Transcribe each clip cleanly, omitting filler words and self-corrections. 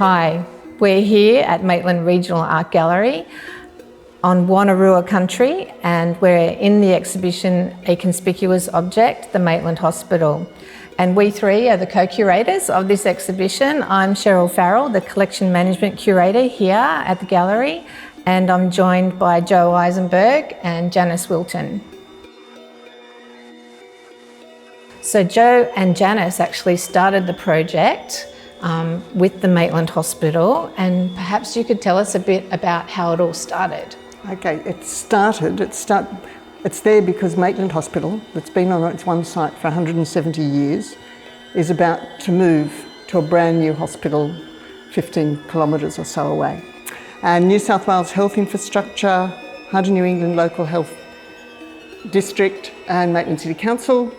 Hi, we're here at Maitland Regional Art Gallery on Wonnarua country, and we're in the exhibition A Conspicuous Object, the Maitland Hospital. And we three are the co-curators of this exhibition. I'm Cheryl Farrell, the Collection Management Curator here at the gallery, and I'm joined by Joe Eisenberg and Janice Wilton. So Joe and Janice actually started the project with the Maitland Hospital, and perhaps you could tell us a bit about how it all started. Okay, it's there because Maitland Hospital, that's been on its one site for 170 years, is about to move to a brand new hospital 15 kilometres or so away. And New South Wales Health Infrastructure, Hunter New England Local Health District and Maitland City Council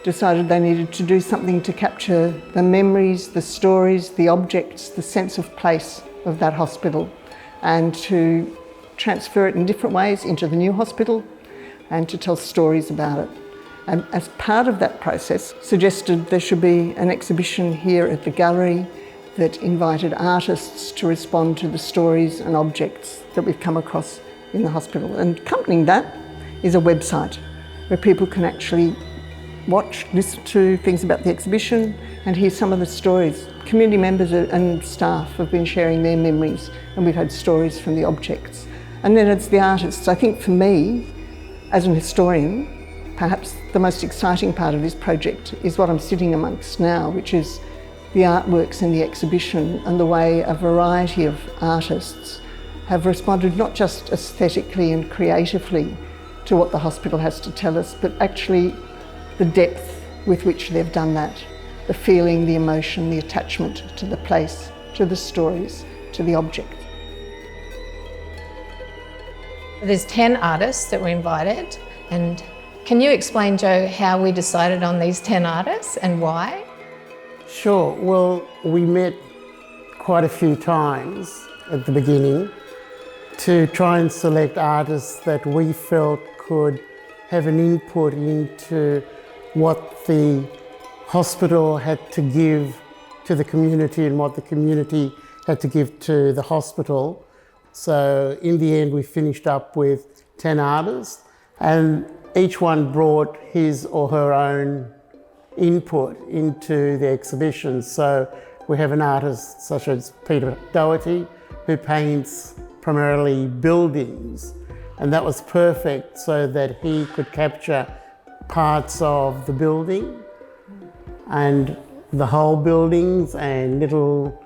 decided they needed to do something to capture the memories, the stories, the objects, the sense of place of that hospital, and to transfer it in different ways into the new hospital and to tell stories about it. And as part of that process, suggested there should be an exhibition here at the gallery that invited artists to respond to the stories and objects that we've come across in the hospital. And accompanying that is a website where people can actually watch, listen to things about the exhibition and hear some of the stories. Community members and staff have been sharing their memories, and we've had stories from the objects. And then it's the artists. I think for me, as an historian, perhaps the most exciting part of this project is what I'm sitting amongst now, which is the artworks in the exhibition and the way a variety of artists have responded not just aesthetically and creatively to what the hospital has to tell us, but actually the depth with which they've done that, the feeling, the emotion, the attachment to the place, to the stories, to the object. There's 10 artists that were invited, and can you explain, Joe, how we decided on these 10 artists and why? Sure. Well, we met quite a few times at the beginning to try and select artists that we felt could have an input into what the hospital had to give to the community and what the community had to give to the hospital. So in the end, we finished up with 10 artists, and each one brought his or her own input into the exhibition. So we have an artist such as Peter Doherty, who paints primarily buildings, and that was perfect so that he could capture parts of the building and the whole buildings and little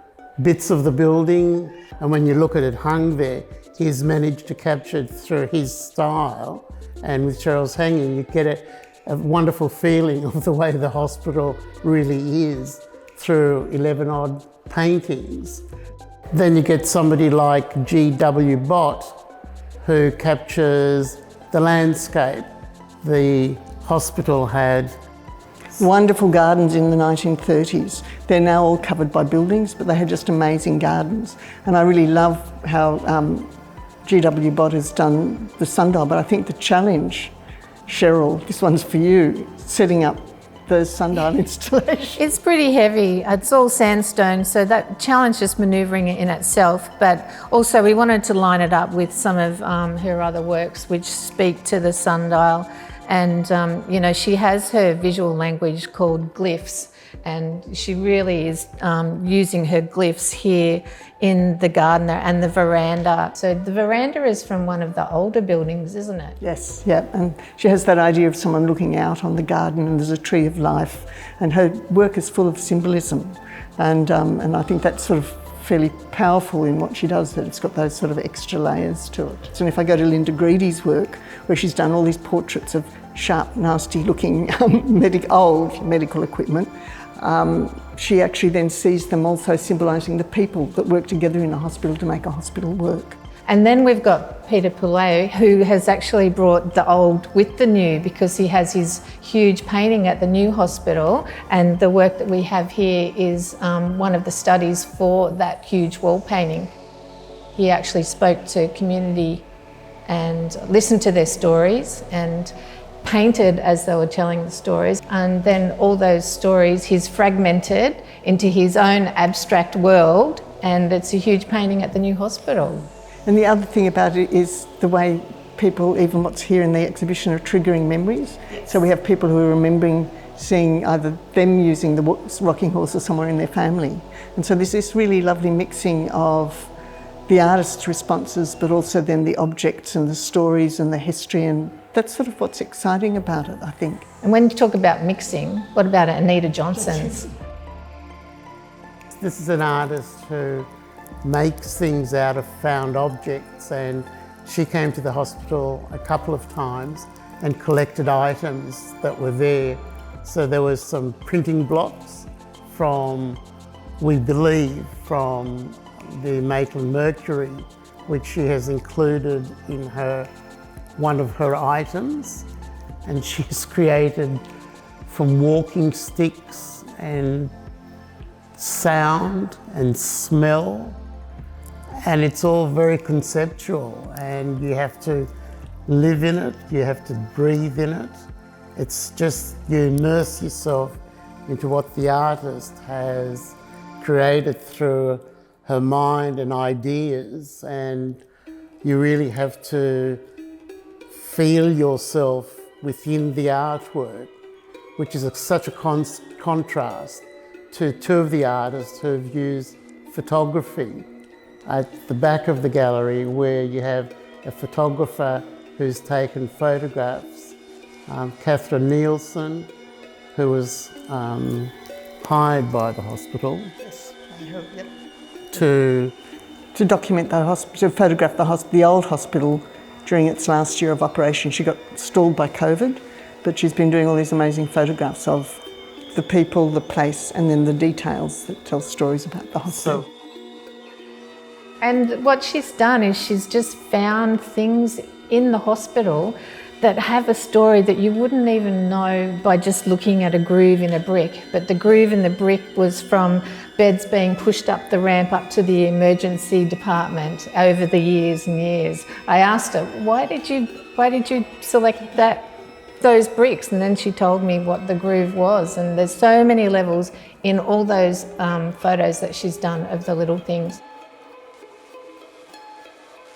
bits of the building. And when you look at it hung there, he's managed to capture it through his style. And with Cheryl's hanging, you get a wonderful feeling of the way the hospital really is through 11 odd paintings. Then you get somebody like G.W. Bott, who captures the landscape. The hospital had wonderful gardens in the 1930s. They're now all covered by buildings, but they had just amazing gardens. And I really love how G.W. Bott has done the sundial, but I think the challenge, Cheryl, this one's for you, setting up the sundial installation. It's pretty heavy. It's all sandstone, so that challenge is manoeuvring it in itself, but also we wanted to line it up with some of her other works which speak to the sundial. And you know, she has her visual language called glyphs, and she really is using her glyphs here in the garden and the veranda. So the veranda is from one of the older buildings, isn't it? Yes, yeah, and she has that idea of someone looking out on the garden and there's a tree of life, and her work is full of symbolism, and I think that's sort of fairly powerful in what she does, that it's got those sort of extra layers to it. And if I go to Linda Greedy's work, where she's done all these portraits of sharp, nasty looking old medical equipment, she actually then sees them also symbolising the people that work together in a hospital to make a hospital work. And then we've got Peter Poulet, who has actually brought the old with the new, because he has his huge painting at the new hospital, and the work that we have here is one of the studies for that huge wall painting. He actually spoke to community and listened to their stories and painted as they were telling the stories, and then all those stories he's fragmented into his own abstract world and it's a huge painting at the new hospital. And the other thing about it is the way people, even what's here in the exhibition, are triggering memories. So we have people who are remembering seeing either them using the rocking horse or somewhere in their family. And so there's this really lovely mixing of the artist's responses, but also then the objects and the stories and the history, and that's sort of what's exciting about it, I think. And when you talk about mixing, what about Anita Johnson's? This is an artist who makes things out of found objects, and she came to the hospital a couple of times and collected items that were there. So there was some printing blocks from, we believe, from the Maitland Mercury, which she has included in one of her items, and she's created from walking sticks and sound and smell, and it's all very conceptual, and you have to live in it, you have to breathe in it. It's just, you immerse yourself into what the artist has created through her mind and ideas, and you really have to feel yourself within the artwork, which is such a contrast to two of the artists who have used photography. At the back of the gallery, where you have a photographer who's taken photographs, Catherine Nielsen, who was hired by the hospital to document the hospital, to photograph the old hospital during its last year of operation. She got stalled by COVID, but she's been doing all these amazing photographs of the people, the place, and then the details that tell stories about the hospital. And what she's done is she's just found things in the hospital that have a story that you wouldn't even know by just looking at a groove in a brick. But the groove in the brick was from beds being pushed up the ramp up to the emergency department over the years and years. I asked her, why did you select those bricks? And then she told me what the groove was. And there's so many levels in all those photos that she's done of the little things.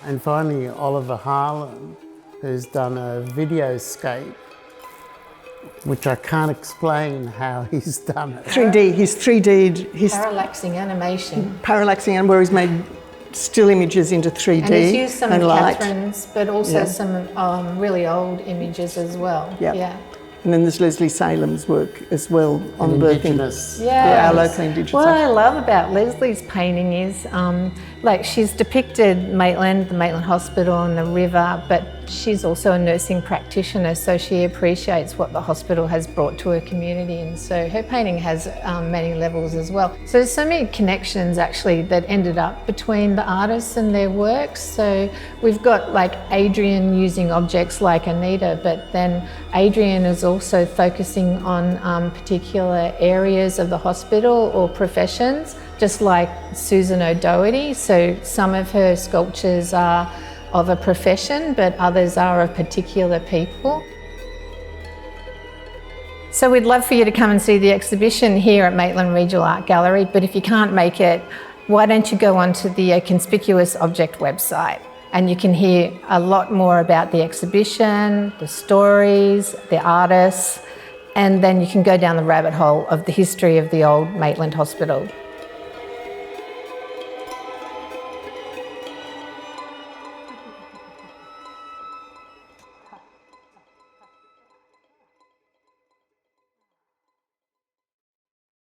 And finally, Oliver Harlan, who's done a videoscape, which I can't explain how he's done it. 3D, he's 3D'd. He's Parallaxing animation. parallaxing, and where he's made still images into 3D And he's used some of light. Catherine's, but also some really old images as well. Yeah. And then there's Leslie Salem's work as well on birthing. Indigenous. Yeah, our local Indigenous. What I love about Leslie's painting is, like, she's depicted Maitland, the Maitland Hospital and the river, but she's also a nursing practitioner, so she appreciates what the hospital has brought to her community, and so her painting has many levels as well. So there's so many connections actually that ended up between the artists and their works. So we've got like Adrian using objects like Anita, but then Adrian is also focusing on particular areas of the hospital or professions, just like Susan O'Doherty. So some of her sculptures are of a profession, but others are of particular people. So we'd love for you to come and see the exhibition here at Maitland Regional Art Gallery, but if you can't make it, why don't you go onto the Conspicuous Object website, and you can hear a lot more about the exhibition, the stories, the artists, and then you can go down the rabbit hole of the history of the old Maitland Hospital.